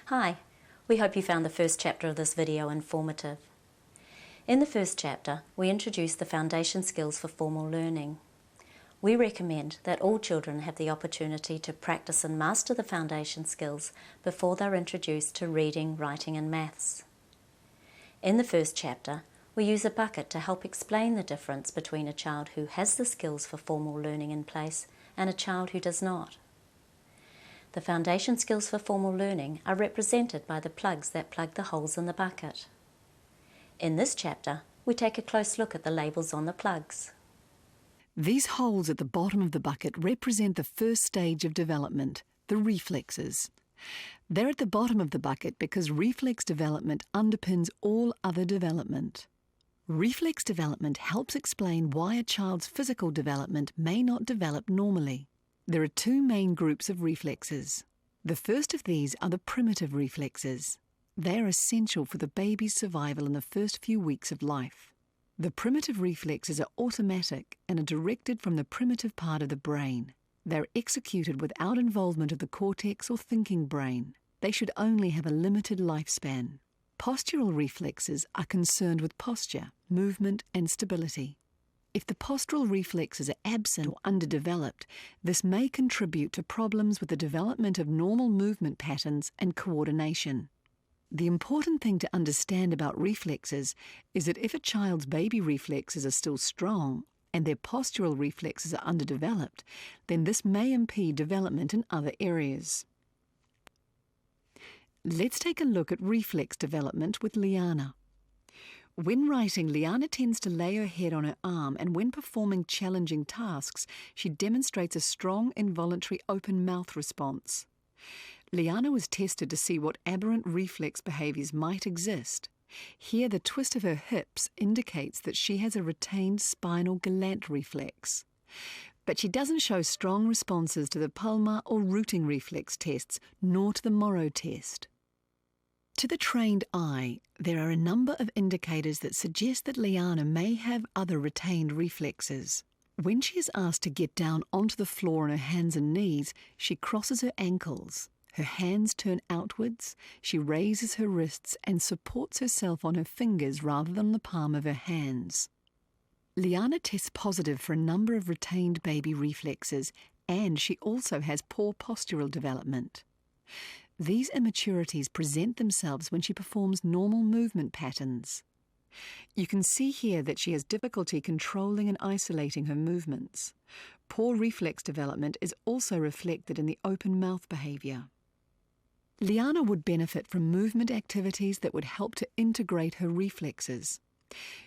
Hi, we hope you found the first chapter of this video informative. In the first chapter, we introduce the foundation skills for formal learning. We recommend that all children have the opportunity to practice and master the foundation skills before they're introduced to reading, writing and maths. In the first chapter, we use a bucket to help explain the difference between a child who has the skills for formal learning in place and a child who does not. The foundation skills for formal learning are represented by the plugs that plug the holes in the bucket. In this chapter, we take a close look at the labels on the plugs. These holes at the bottom of the bucket represent the first stage of development, the reflexes. They're at the bottom of the bucket because reflex development underpins all other development. Reflex development helps explain why a child's physical development may not develop normally. There are two main groups of reflexes. The first of these are the primitive reflexes. They are essential for the baby's survival in the first few weeks of life. The primitive reflexes are automatic and are directed from the primitive part of the brain. They're executed without involvement of the cortex or thinking brain. They should only have a limited lifespan. Postural reflexes are concerned with posture, movement and stability. If the postural reflexes are absent or underdeveloped, this may contribute to problems with the development of normal movement patterns and coordination. The important thing to understand about reflexes is that if a child's baby reflexes are still strong and their postural reflexes are underdeveloped, then this may impede development in other areas. Let's take a look at reflex development with Liana. When writing, Liana tends to lay her head on her arm, and when performing challenging tasks, she demonstrates a strong involuntary open mouth response. Liana was tested to see what aberrant reflex behaviours might exist. Here, the twist of her hips indicates that she has a retained spinal galant reflex. But she doesn't show strong responses to the palmar or rooting reflex tests, nor to the Morrow test. To the trained eye, there are a number of indicators that suggest that Liana may have other retained reflexes. When she is asked to get down onto the floor on her hands and knees, she crosses her ankles. Her hands turn outwards, she raises her wrists and supports herself on her fingers rather than the palm of her hands. Liana tests positive for a number of retained baby reflexes, and she also has poor postural development. These immaturities present themselves when she performs normal movement patterns. You can see here that she has difficulty controlling and isolating her movements. Poor reflex development is also reflected in the open mouth behaviour. Liana would benefit from movement activities that would help to integrate her reflexes.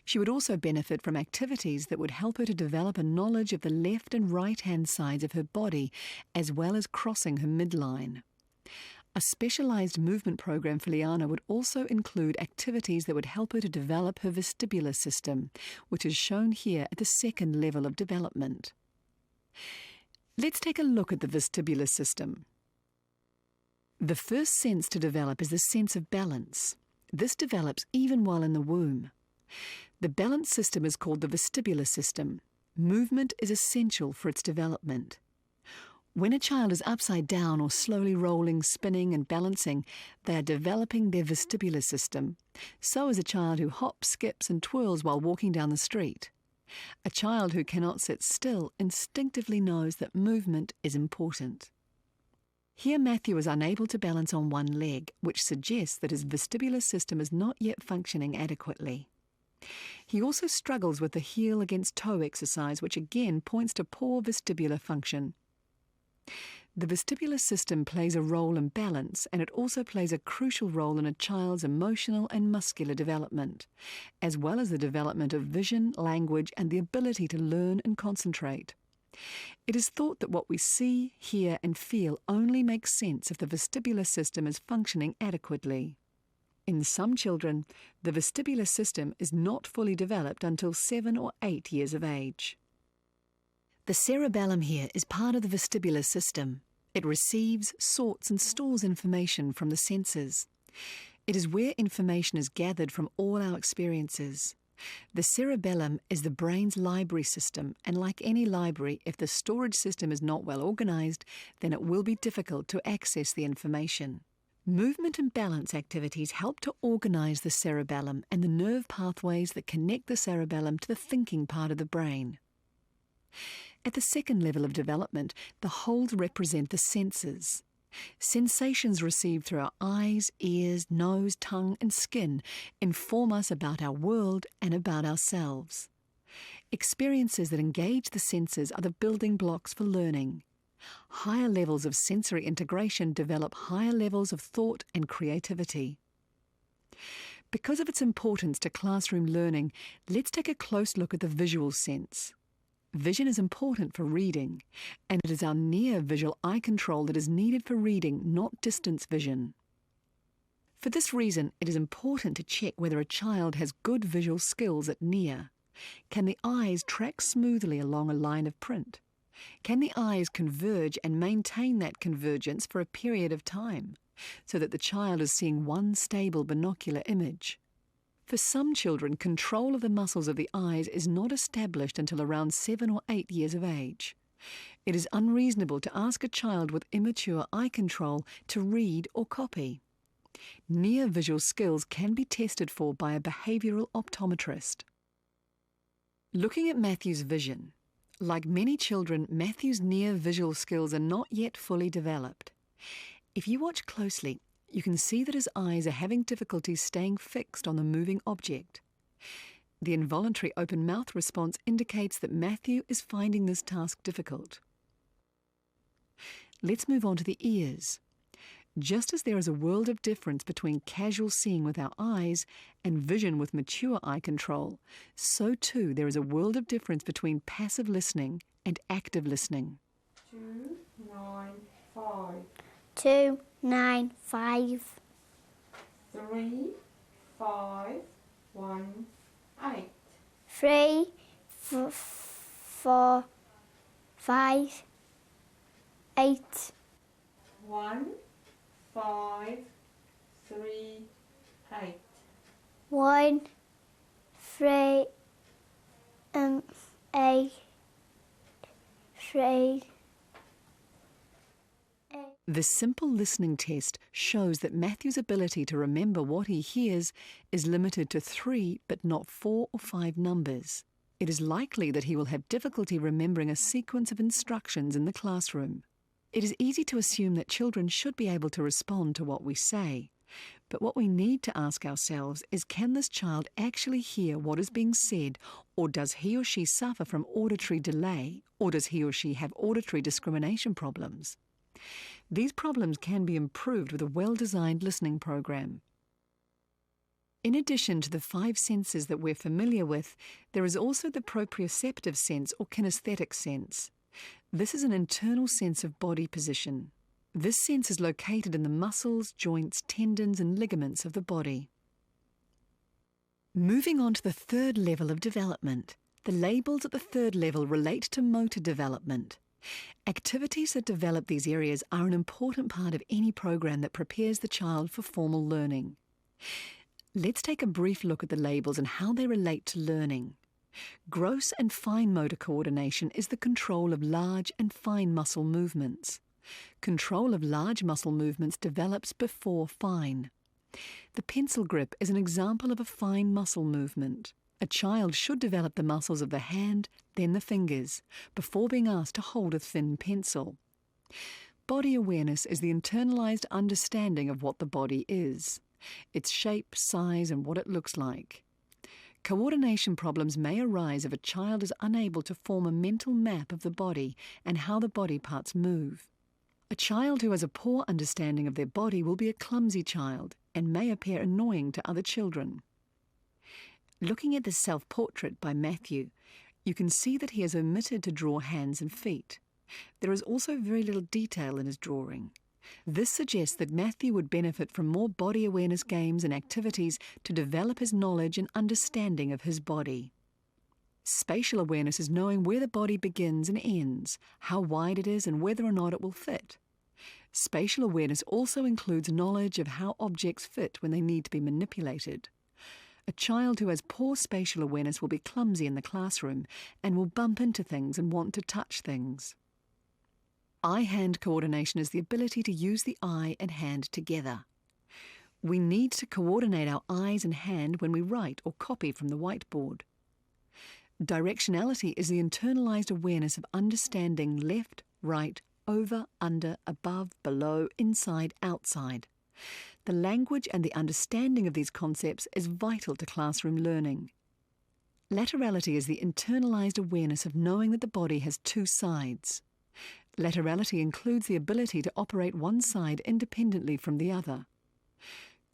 She would also benefit from activities that would help her to develop a knowledge of the left and right-hand sides of her body, as well as crossing her midline. A specialised movement program for Liana would also include activities that would help her to develop her vestibular system, which is shown here at the second level of development. Let's take a look at the vestibular system. The first sense to develop is the sense of balance. This develops even while in the womb. The balance system is called the vestibular system. Movement is essential for its development. When a child is upside down or slowly rolling, spinning and balancing, they are developing their vestibular system. So is a child who hops, skips and twirls while walking down the street. A child who cannot sit still instinctively knows that movement is important. Here Matthew is unable to balance on one leg, which suggests that his vestibular system is not yet functioning adequately. He also struggles with the heel against toe exercise, which again points to poor vestibular function. The vestibular system plays a role in balance, and it also plays a crucial role in a child's emotional and muscular development, as well as the development of vision, language, and the ability to learn and concentrate. It is thought that what we see, hear, and feel only makes sense if the vestibular system is functioning adequately. In some children, the vestibular system is not fully developed until 7 or 8 years of age. The cerebellum here is part of the vestibular system. It receives, sorts and stores information from the senses. It is where information is gathered from all our experiences. The cerebellum is the brain's library system, and like any library, if the storage system is not well organised, then it will be difficult to access the information. Movement and balance activities help to organise the cerebellum and the nerve pathways that connect the cerebellum to the thinking part of the brain. At the second level of development, the holes represent the senses. Sensations received through our eyes, ears, nose, tongue and skin inform us about our world and about ourselves. Experiences that engage the senses are the building blocks for learning. Higher levels of sensory integration develop higher levels of thought and creativity. Because of its importance to classroom learning, let's take a close look at the visual sense. Vision is important for reading, and it is our near visual eye control that is needed for reading, not distance vision. For this reason, it is important to check whether a child has good visual skills at near. Can the eyes track smoothly along a line of print? Can the eyes converge and maintain that convergence for a period of time, so that the child is seeing one stable binocular image? For some children, control of the muscles of the eyes is not established until around 7 or 8 years of age. It is unreasonable to ask a child with immature eye control to read or copy. Near visual skills can be tested for by a behavioural optometrist. Looking at Matthew's vision, like many children, Matthew's near visual skills are not yet fully developed. If you watch closely, you can see that his eyes are having difficulty staying fixed on the moving object. The involuntary open mouth response indicates that Matthew is finding this task difficult. Let's move on to the ears. Just as there is a world of difference between casual seeing with our eyes and vision with mature eye control, so too there is a world of difference between passive listening and active listening. 295. 295. 3518. 3, 4, 5, 8. 1538. 1, 3, 8, 3. The simple listening test shows that Matthew's ability to remember what he hears is limited to 3 but not 4 or 5 numbers. It is likely that he will have difficulty remembering a sequence of instructions in the classroom. It is easy to assume that children should be able to respond to what we say. But what we need to ask ourselves is, can this child actually hear what is being said, or does he or she suffer from auditory delay, or does he or she have auditory discrimination problems? These problems can be improved with a well-designed listening program. In addition to the 5 senses that we're familiar with, there is also the proprioceptive sense or kinesthetic sense. This is an internal sense of body position. This sense is located in the muscles, joints, tendons and ligaments of the body. Moving on to the third level of development. The labels at the third level relate to motor development. Activities that develop these areas are an important part of any program that prepares the child for formal learning. Let's take a brief look at the labels and how they relate to learning. Gross and fine motor coordination is the control of large and fine muscle movements. Control of large muscle movements develops before fine. The pencil grip is an example of a fine muscle movement. A child should develop the muscles of the hand, then the fingers, before being asked to hold a thin pencil. Body awareness is the internalized understanding of what the body is, its shape, size, and what it looks like. Coordination problems may arise if a child is unable to form a mental map of the body and how the body parts move. A child who has a poor understanding of their body will be a clumsy child and may appear annoying to other children. Looking at the self-portrait by Matthew, you can see that he has omitted to draw hands and feet. There is also very little detail in his drawing. This suggests that Matthew would benefit from more body awareness games and activities to develop his knowledge and understanding of his body. Spatial awareness is knowing where the body begins and ends, how wide it is and whether or not it will fit. Spatial awareness also includes knowledge of how objects fit when they need to be manipulated. A child who has poor spatial awareness will be clumsy in the classroom and will bump into things and want to touch things. Eye-hand coordination is the ability to use the eye and hand together. We need to coordinate our eyes and hand when we write or copy from the whiteboard. Directionality is the internalized awareness of understanding left, right, over, under, above, below, inside, outside. The language and the understanding of these concepts is vital to classroom learning. Laterality is the internalized awareness of knowing that the body has two sides. Laterality includes the ability to operate one side independently from the other.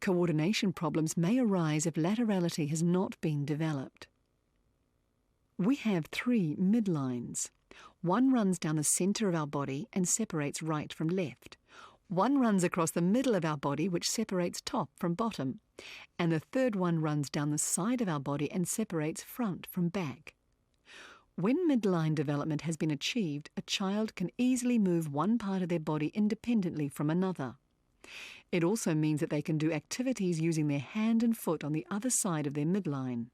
Coordination problems may arise if laterality has not been developed. We have 3 midlines. One runs down the centre of our body and separates right from left. One runs across the middle of our body, which separates top from bottom. And the third one runs down the side of our body and separates front from back. When midline development has been achieved, a child can easily move one part of their body independently from another. It also means that they can do activities using their hand and foot on the other side of their midline.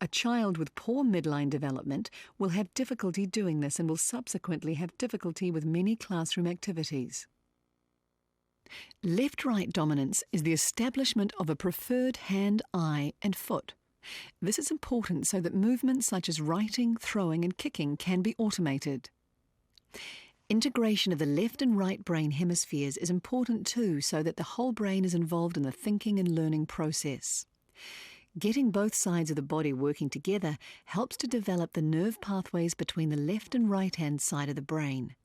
A child with poor midline development will have difficulty doing this and will subsequently have difficulty with many classroom activities. Left-right dominance is the establishment of a preferred hand, eye, and foot. This is important so that movements such as writing, throwing, and kicking can be automated. Integration of the left and right brain hemispheres is important too, so that the whole brain is involved in the thinking and learning process. Getting both sides of the body working together helps to develop the nerve pathways between the left and right-hand side of the brain.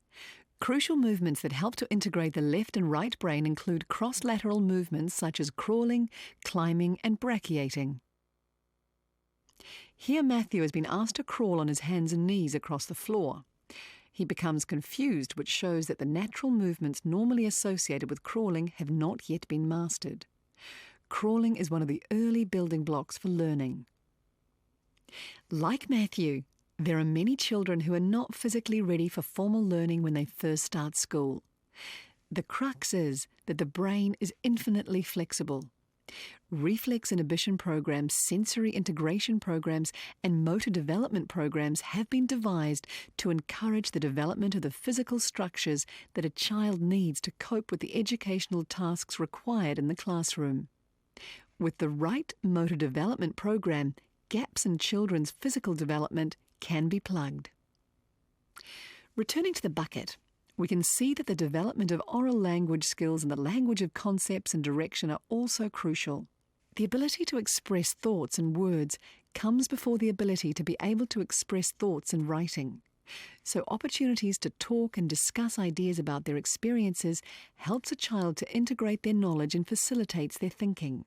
Crucial movements that help to integrate the left and right brain include cross-lateral movements such as crawling, climbing, and brachiating. Here Matthew has been asked to crawl on his hands and knees across the floor. He becomes confused, which shows that the natural movements normally associated with crawling have not yet been mastered. Crawling is one of the early building blocks for learning. Like Matthew, there are many children who are not physically ready for formal learning when they first start school. The crux is that the brain is infinitely flexible. Reflex inhibition programs, sensory integration programs, and motor development programs have been devised to encourage the development of the physical structures that a child needs to cope with the educational tasks required in the classroom. With the right motor development program, gaps in children's physical development can be plugged. Returning to the bucket, we can see that the development of oral language skills and the language of concepts and direction are also crucial. The ability to express thoughts in words comes before the ability to be able to express thoughts in writing. So opportunities to talk and discuss ideas about their experiences helps a child to integrate their knowledge and facilitates their thinking.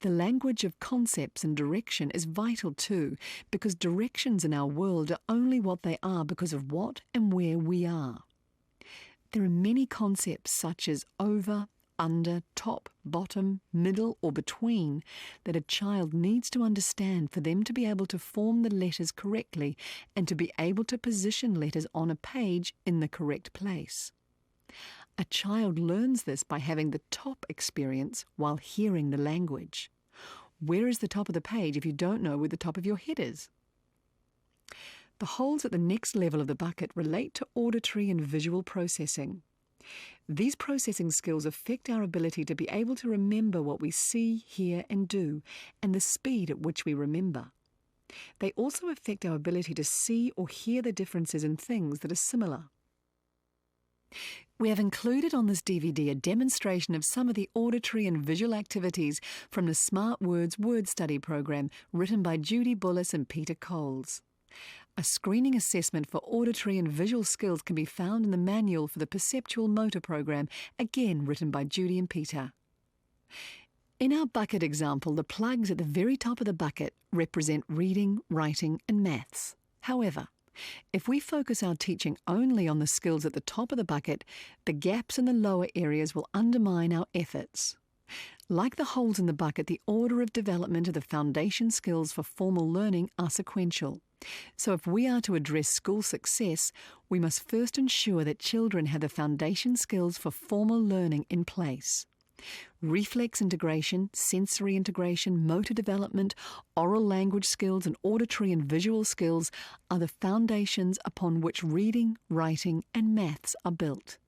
The language of concepts and direction is vital too, because directions in our world are only what they are because of what and where we are. There are many concepts such as over, under, top, bottom, middle, or between that a child needs to understand for them to be able to form the letters correctly and to be able to position letters on a page in the correct place. A child learns this by having the top experience while hearing the language. Where is the top of the page if you don't know where the top of your head is? The holes at the next level of the bucket relate to auditory and visual processing. These processing skills affect our ability to be able to remember what we see, hear, and do, and the speed at which we remember. They also affect our ability to see or hear the differences in things that are similar. We have included on this DVD a demonstration of some of the auditory and visual activities from the Smart Words word study program written by Judy Bullis and Peter Coles. A screening assessment for auditory and visual skills can be found in the manual for the Perceptual Motor program, again written by Judy and Peter. In our bucket example, the plugs at the very top of the bucket represent reading, writing, and maths. However, if we focus our teaching only on the skills at the top of the bucket, the gaps in the lower areas will undermine our efforts. Like the holes in the bucket, the order of development of the foundation skills for formal learning are sequential. So if we are to address school success, we must first ensure that children have the foundation skills for formal learning in place. Reflex integration, sensory integration, motor development, oral language skills, and auditory and visual skills are the foundations upon which reading, writing, and maths are built.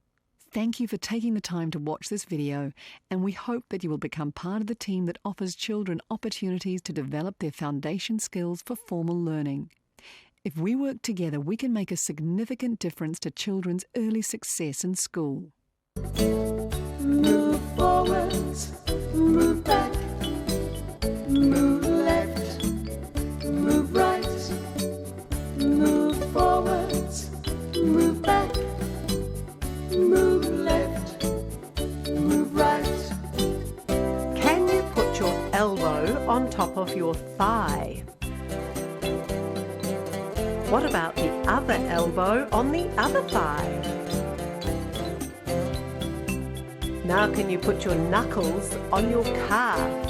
Thank you for taking the time to watch this video, and we hope that you will become part of the team that offers children opportunities to develop their foundation skills for formal learning. If we work together, we can make a significant difference to children's early success in school. Move forwards, move back, move left, move right, move forwards, move back, move left, move right. Can you put your elbow on top of your thigh? What about the other elbow on the other thigh? Now can you put your knuckles on your calf?